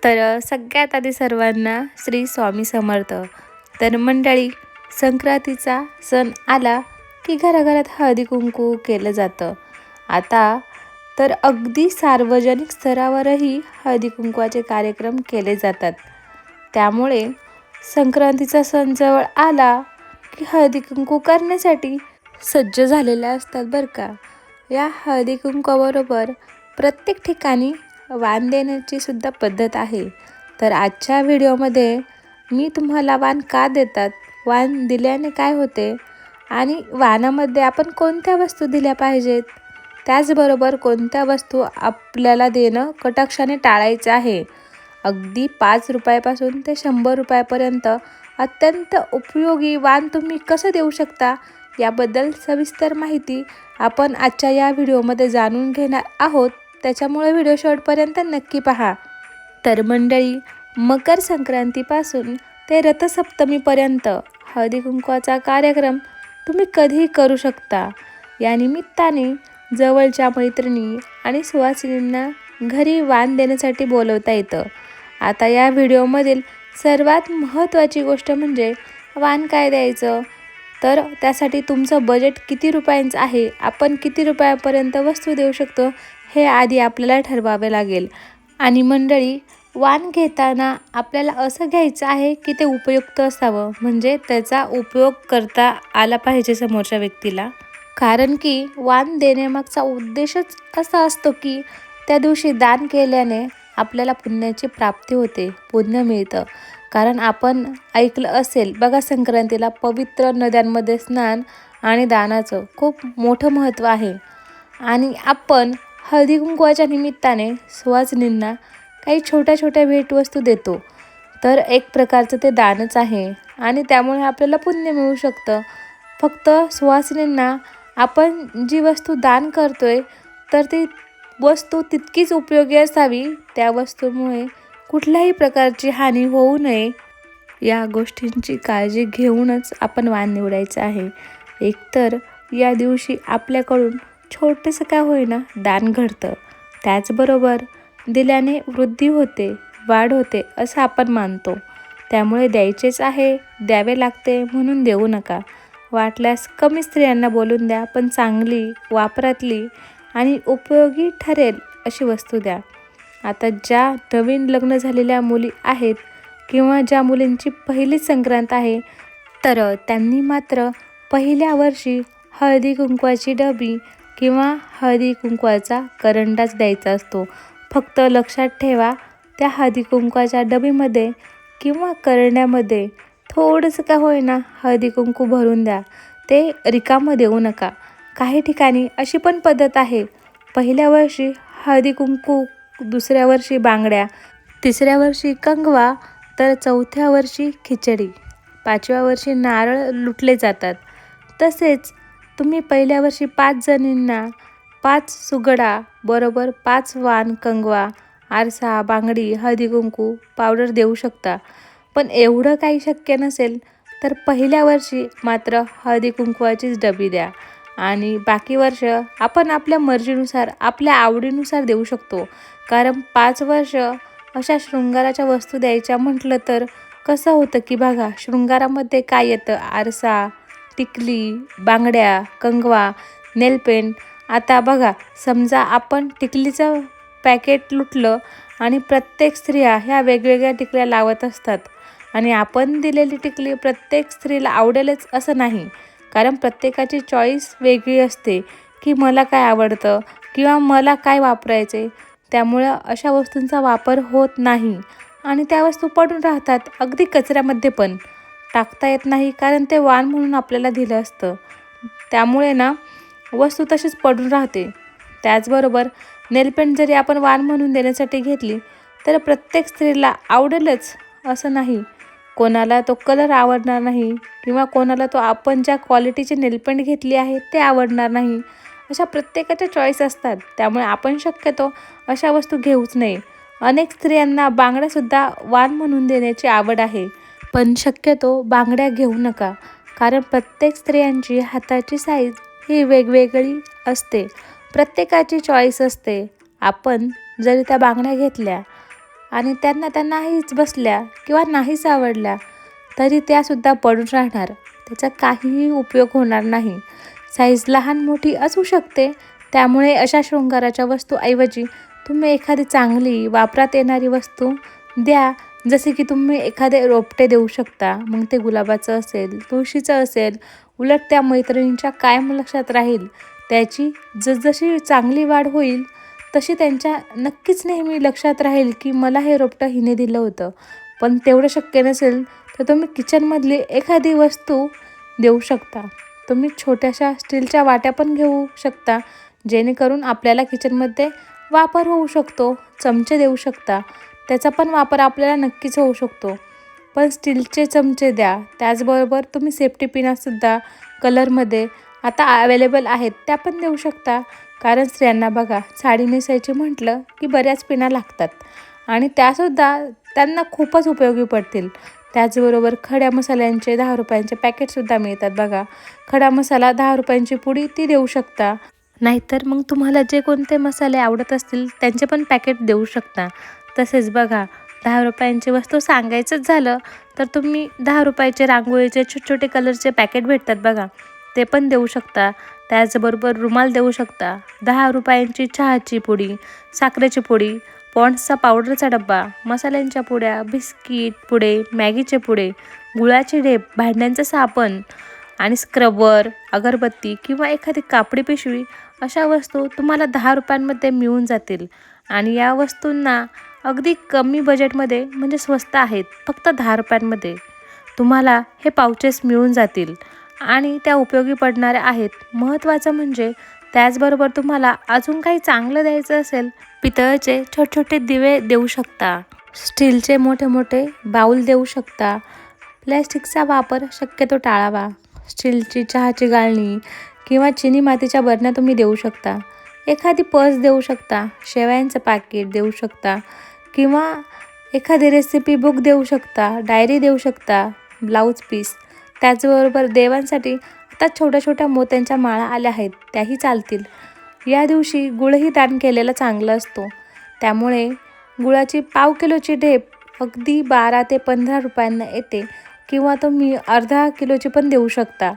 सगळ्यात आधी सर्वांना श्री स्वामी समर्थ. मंडळी, संक्रांतीचा सण आला की घराघरात हळदी कुंकू केलं जातं. आता तर अगदी सार्वजनिक स्तरावरही हळदी कुंकवाचे कार्यक्रम केले जातात. त्यामुळे संक्रांतीचा सण जवळ आला की हळदी कुंकू करण्यासाठी सज्ज झालेल्या असतात बरं का. या हळदी कुंकवाबरोबर प्रत्येक ठिकाणी वाण देण्याची सुद्धा पद्धत आहे. आजच्या व्हिडिओमध्ये मी तुम्हाला वाण का देतात, वाण दिल्याने काय होते आणि वाणामध्ये आपण कोणत्या वस्तू दिल्या पाहिजेत, त्याचबरोबर कोणत्या वस्तू आपल्याला देणं कटाक्षाने टाळायचं आहे. अगदी 5 रुपयापासून ते 100 रुपयापर्यंत अत्यंत उपयोगी वाण तुम्ही कसं देऊ शकता याबद्दल सविस्तर माहिती आपण आजच्या या व्हिडिओमध्ये जाणून घेणार आहोत. त्याच्यामुळे व्हिडिओ शेवटपर्यंत नक्की पहा. मंडळी, मकर संक्रांतीपासून ते रथसप्तमीपर्यंत हळदी कुंकवाचा कार्यक्रम तुम्ही कधीही करू शकता. या निमित्ताने जवळच्या मैत्रिणी आणि सुवासिनींना घरी वाण देण्यासाठी बोलवता येतं. आता या व्हिडिओमधील सर्वात महत्त्वाची गोष्ट म्हणजे वाण काय द्यायचं. त्यासाठी तुमचं बजेट किती रुपयांचं आहे, आपण किती रुपयापर्यंत वस्तू देऊ शकतो हे आधी आपल्याला ठरवावे लागेल. आणि मंडळी, वाण घेताना आपल्याला असं घ्यायचं आहे की ते उपयुक्त असावं, म्हणजे त्याचा उपयोग करता आला पाहिजे समोरच्या व्यक्तीला. कारण की वाण देण्यामागचा उद्देशच असा असतो की त्या दिवशी दान केल्याने आपल्याला पुण्याची प्राप्ती होते, पुण्य मिळतं. कारण आपण ऐकलं असेल बघा, संक्रांतीला पवित्र नद्यांमध्ये स्नान आणि दानाचं खूप मोठं महत्त्व आहे. आणि आपण हळदी कुंकवाच्या निमित्ताने सुवासिनींना काही छोट्या छोट्या भेटवस्तू देतो. एक प्रकारचं ते दानच आहे आणि त्यामुळे आपल्याला पुण्य मिळू शकतं. फक्त सुवासिनींना आपण जी वस्तू दान करतोय ती वस्तू तितकीच उपयोगी असावी, त्या वस्तूमुळे कुठल्याही प्रकारची हानी होऊ नये या गोष्टींची काळजी घेऊनच आपण वाण निवडायचं आहे. एकतर या दिवशी आपल्याकडून छोटंसं का होईना दान घडतं, त्याचबरोबर दिल्याने वृद्धी होते, वाढ होते असं आपण मानतो. त्यामुळे द्यायचेच आहे, द्यावे लागते म्हणून देऊ नका. वाटल्यास कमी स्त्रियांना बोलून द्या, पण चांगली, वापरातली आणि उपयोगी ठरेल अशी वस्तू द्या. आता ज्या नवीन लग्न झालेल्या मुली आहेत किंवा ज्या मुलींची पहिली संक्रांत आहे त्यांनी मात्र पहिल्या वर्षी हळदी कुंकवाची डबी किंवा हळदी कुंकवाचा करंडाच द्यायचा असतो. फक्त लक्षात ठेवा, त्या हळदी कुंकवाच्या डबीमध्ये किंवा करंड्यामध्ये थोडंसं का होईना हळदी कुंकू भरून द्या, ते रिकामं देऊ नका. काही ठिकाणी अशी पण पद्धत आहे, पहिल्या वर्षी हळदी कुंकू, दुसऱ्या वर्षी बांगड्या, तिसऱ्या वर्षी कंगवा, चौथ्या वर्षी खिचडी, 5व्या वर्षी नारळ लुटले जातात. तसेच तुम्ही पहिल्या वर्षी 5 जणींना 5 सुगडा बरोबर 5 वाण, कंगवा, आरसा, बांगडी, हळदी कुंकू, पावडर देऊ शकता. पण एवढं काही शक्य नसेल तर पहिल्या वर्षी मात्र हळदी कुंकवाचीच डबी द्या आणि बाकी वर्ष आपण आपल्या मर्जीनुसार, आपल्या आवडीनुसार देऊ शकतो. कारण 5 वर्ष अशा शृंगाराच्या वस्तू द्यायच्या म्हटलं तर कसं होतं की बघा, शृंगारामध्ये काय येतं, आरसा, टिकली, बांगड्या, कंगवा, नेलपेंट. आता बघा, समजा आपण टिकलीचं पॅकेट लुटलं आणि प्रत्येक स्त्रिया ह्या वेगवेगळ्या टिकल्या लावत असतात आणि आपण दिलेली टिकली प्रत्येक स्त्रीला आवडेलच असं नाही. कारण प्रत्येकाची चॉईस वेगळी असते की मला काय आवडतं किंवा मला काय वापरायचे. त्यामुळं अशा वस्तूंचा वापर होत नाही आणि त्या वस्तू पडून राहतात, अगदी कचऱ्यामध्ये पण टाकता येत नाही, कारण ते वाण म्हणून आपल्याला दिलं असतं. त्यामुळे वस्तू तशीच पडून राहते. त्याचबरोबर नेलपेंट जरी आपण वाण म्हणून देण्यासाठी घेतली तर प्रत्येक स्त्रीला आवडेलच असं नाही. कोणाला तो कलर आवडणार नाही किंवा कोणाला आपण ज्या क्वालिटीची नेलपेंट घेतली आहे ते आवडणार नाही. अशा प्रत्येकाच्या चॉईस असतात. त्यामुळे आपण शक्यतो अशा वस्तू घेऊच नये. अनेक स्त्रियांना बांगड्यासुद्धा वाण म्हणून देण्याची आवड आहे, पण शक्यतो बांगड्या घेऊ नका. कारण प्रत्येक स्त्रियांची हाताची साईज ही वेगवेगळी असते, प्रत्येकाची चॉईस असते. आपण जरी त्या बांगड्या घेतल्या आणि त्यांना नाहीच बसल्या किंवा नाहीच आवडल्या तरी त्यासुद्धा पडून राहणार, त्याचा काहीही उपयोग होणार नाही. साईज लहान मोठी असू शकते, त्यामुळे अशा शृंगाराच्या वस्तूऐवजी तुम्ही एखादी चांगली वापरात येणारी वस्तू द्या. जसे की तुम्ही एखादे रोपटे देऊ शकता, मग ते गुलाबाचं असेल, तुळशीचं असेल. उलट त्या मैत्रिणींच्या कायम लक्षात राहील. त्याची जसजशी चांगली वाढ होईल तशी त्यांच्या नक्कीच नेहमी लक्षात राहील की मला हे रोपटं हिने दिलं होतं. पण तेवढं शक्य नसेल तर तुम्ही किचनमधली एखादी वस्तू देऊ शकता. तुम्ही छोट्याशा स्टीलच्या वाट्या पण घेऊ शकता, जेणेकरून आपल्याला किचनमध्ये वापर होऊ शकतो. चमचे देऊ शकता, त्याचा पण वापर आपल्याला नक्कीच होऊ शकतो. पण स्टीलचे चमचे द्या. त्याचबरोबर तुम्ही सेफ्टी पिनासुद्धा कलरमध्ये आता अवेलेबल आहेत, त्या पण देऊ शकता. कारण स्त्रियांना बघा, साडी नेसायची म्हटलं की बऱ्याच पिना लागतात आणि त्यासुद्धा त्यांना खूपच उपयोगी पडतील. त्याचबरोबर खड्या मसाल्यांचे 10 रुपयांचे पॅकेटसुद्धा मिळतात बघा. खडा मसाला 10 रुपयांची पुडी ती देऊ शकता. नाहीतर मग तुम्हाला जे कोणते मसाले आवडत असतील त्यांचे पण पॅकेट देऊ शकता. तसेच बघा, 10 रुपयांची वस्तू सांगायचंच झालं तर तुम्ही 10 रुपयाचे रांगोळीचे छोटे कलरचे पॅकेट भेटतात बघा, ते पण देऊ शकता. त्याचबरोबर रुमाल देऊ शकता. 10 रुपयांची चहाची पुडी, साखरेची पुडी, पॉन्ड्सचा पावडरचा डब्बा, मसाल्यांच्या पुड्या, बिस्किट पुडे, मॅगीचे पुडे, गुळाची ढेप, भांड्यांचं साबण आणि स्क्रबर, अगरबत्ती किंवा एखादी कापडी पिशवी, अशा वस्तू तुम्हाला 10 रुपयांमध्ये मिळून जातील. आणि या वस्तूंना अगदी कमी बजेटमध्ये, म्हणजे स्वस्त आहेत, फक्त 10 रुपयांमध्ये तुम्हाला हे पाउचेस मिळून जातील आणि त्या उपयोगी पडणाऱ्या आहेत. महत्त्वाचं म्हणजे त्याचबरोबर तुम्हाला अजून काही चांगलं द्यायचं असेल, पितळेचे छोटे दिवे देऊ शकता, स्टीलचे मोठे बाऊल देऊ शकता. प्लॅस्टिकचा वापर शक्यतो टाळावा. स्टीलची चहाची गाळणी किंवा चिनी मातीच्या बरण्या तुम्ही देऊ शकता. एखादी पर्स देऊ शकता, शेवयांचं पाकीट देऊ शकता किंवा एखादी रेसिपी बुक देऊ शकता, डायरी देऊ शकता, ब्लाऊज पीस. त्याचबरोबर देवांसाठी आता छोट्या मोत्यांच्या माळा आल्या आहेत, त्याही चालतील. या दिवशी गुळही दान केलेला चांगला असतो, त्यामुळे गुळाची पाव किलोची ढेप अगदी 12 ते 15 रुपयांना येते किंवा तुम्ही अर्धा किलोची पण देऊ शकता.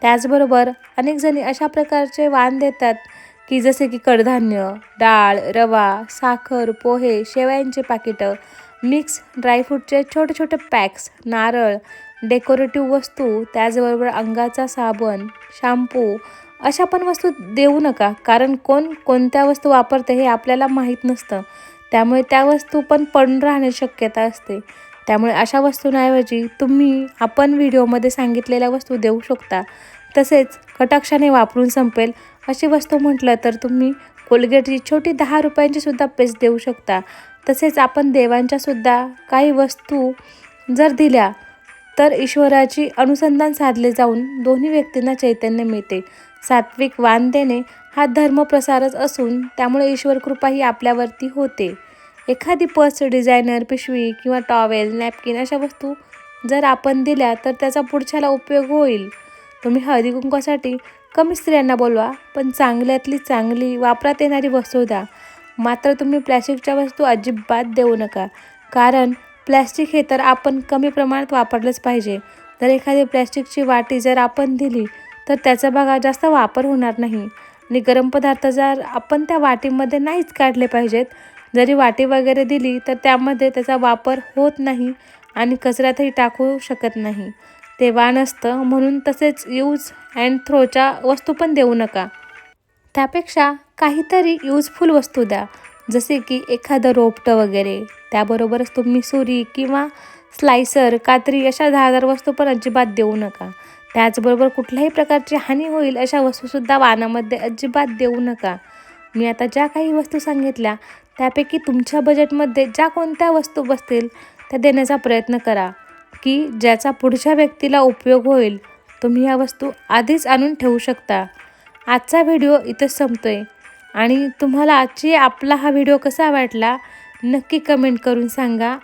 त्याचबरोबर अनेक जणी अशा प्रकारचे वाण देतात की जसे की कडधान्य, डाळ, रवा, साखर, पोहे, शेवयांचे पाकिटं, मिक्स ड्रायफ्रूटचे छोटे पॅक्स, नारळ, डेकोरेटिव्ह वस्तू, त्याचबरोबर अंगाचा साबण, शॅम्पू, अशा पण वस्तू देऊ नका. कारण कोणत्या वस्तू वापरते हे आपल्याला माहीत नसतं, त्यामुळे त्या वस्तू पण पडून राहण्याची शक्यता असते. त्यामुळे अशा वस्तूंऐवजी आपण व्हिडिओमध्ये सांगितलेल्या वस्तू देऊ शकता. तसेच कटाक्षाने वापरून संपेल अशी वस्तू म्हटलं तर तुम्ही कोलगेटची छोटी 10 रुपयांची सुद्धा पेस्ट देऊ शकता. तसेच आपण देवांच्यासुद्धा काही वस्तू जर दिल्या तर ईश्वराची अनुसंधान साधले जाऊन दोन्ही व्यक्तींना चैतन्य मिळते. सात्विक वाण देणे हा धर्मप्रसारच असून त्यामुळे ईश्वर कृपाही आपल्यावरती होते. एखादी पर्स, डिझायनर पिशवी किंवा टॉवेल, नॅपकिन अशा वस्तू जर आपण दिल्या तर त्याचा पुढच्याला उपयोग होईल. तुम्ही हळदी कुंकवासाठी कमी स्त्रियांना बोलवा, पण चांगल्यातली चांगली वापरात येणारी वस्तू द्या. मात्र तुम्ही प्लॅस्टिकच्या वस्तू अजिबात देऊ नका, कारण प्लॅस्टिक हे तर आपण कमी प्रमाणात वापरलंच पाहिजे. तर एखादी प्लॅस्टिकची वाटी जर आपण दिली तर त्याचा बघा जास्त वापर होणार नाही आणि गरम पदार्थ जर आपण त्या वाटीमध्ये नाहीच काढले पाहिजेत. जरी वाटी वगैरे दिली तर त्यामध्ये त्याचा वापर होत नाही आणि कचऱ्यातही टाकू शकत नाही, ते वाण असतं. म्हणून तसेच यूज अँड थ्रोच्या वस्तू पण देऊ नका. त्यापेक्षा काहीतरी यूजफुल वस्तू द्या, जसे की एखादं रोपटं वगैरे. त्याबरोबरच तुम्ही सुरी किंवा स्लायसर, कात्री अशा धारदार वस्तू पण अजिबात देऊ नका. त्याचबरोबर कुठल्याही प्रकारची हानी होईल अशा वस्तूसुद्धा वाणामध्ये अजिबात देऊ नका. मी आता ज्या काही वस्तू सांगितल्या त्यापैकी तुमच्या बजेटमध्ये ज्या कोणत्या वस्तू बसतील त्या देण्याचा प्रयत्न करा, की ज्याचा पुढच्या व्यक्तीला उपयोग होईल. तुम्ही या वस्तू आधीच आणून ठेवू शकता. आजचा व्हिडिओ इथंच संपतोय आणि तुम्हाला आपला हा व्हिडिओ कसा वाटला नक्की कमेंट करून सांगा.